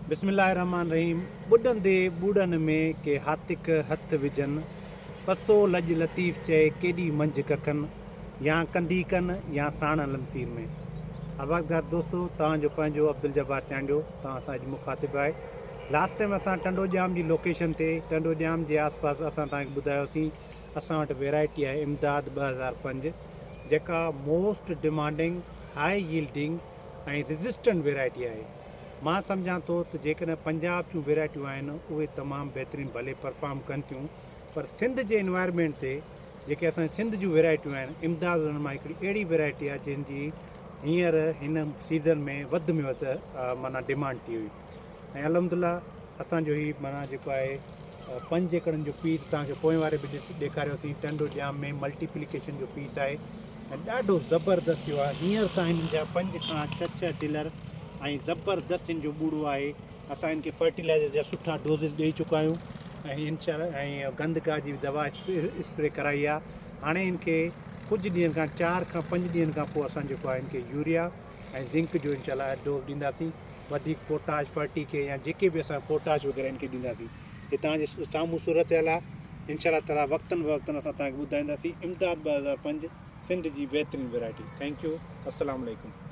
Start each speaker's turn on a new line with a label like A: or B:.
A: बिस्मिल्लाहिर्रहमानिर्रहीम। ॿुॾंदे ॿूड़नि में के हातिक हथ विझनि, पसो लॼ लतीफ़ चए केॾी मंझि कखनि, या कंदी कनि या साण लमसीर में। आवाज़दार दोस्तो, तव्हांजो पंहिंजो अब्दुल जब्बार चांडियो तव्हां सां अॼु मुखातिब आहे। लास्ट टाइम असां टंडोजाम जी लोकेशन ते टंडोजाम जे आसपास असां तव्हांखे ॿुधायोसीं असां वटि वैरायटी आहे इमदाद 2005, जेका मोस्ट डिमांडिंग, हाई यील्डिंग ऐं रेज़िस्टेंट वैरायटी आहे। मां सम्झां थो त जेकॾहिं पंजाब जूं वैरायटियूं आहिनि उहे तमामु बहितरीनु भले परफॉर्म कनि थियूं, पर सिंध जे इन्वायरमेंट ते जेके असांजे सिंध जूं वैरायटियूं आहिनि, इमदाद उन्हनि मां हिकिड़ी अहिड़ी वैरायटी आहे जंहिंजी हींअर हिन सीज़न में वधि माना डिमांड थी हुई। ऐं अल्हम्दुलिल्लाह असांजो ही माना जेको आहे 5 एकड़नि जो पीस तव्हांखे पोएं वारे बि ॾेखारियोसीं। टंडोजाम में मल्टीप्लिकेशन जो पीस आहे ऐं ॾाढो ज़बरदस्त थियो आहे। हींअर सां हिननि जा 5 खां 6 टिलर ऐं ज़बरदस्त हिन जो ॿूड़ो आहे। असां हिन खे फर्टिलाइज़र जा सुठा डोज़िस ॾेई चुका आहियूं ऐं इंशाअल्लाह ऐं गंदगा जी दवा स्प्रे कराई आहे। हाणे हिन खे कुझु ॾींहंनि खां 4 खां 5 ॾींहंनि खां पोइ असां जेको आहे हिन खे यूरिया ऐं ज़िंक जो इंशाअल्लाह डोज़ ॾींदासीं। वधीक पोटाश फर्टी खे या जेके बि असां पोटाश वग़ैरह हिन खे ॾींदासीं। हे तव्हांजे साम्हूं सूरत हाल आहे। इंशाअल्लाह ताला वक़्तनि फ़वक़्तनि असां तव्हांखे ॿुधाईंदासीं। इमदाद 2005 सिंध जी बहितरीनु वैरायटी। Thank U. अस्सलाम वालेकुम।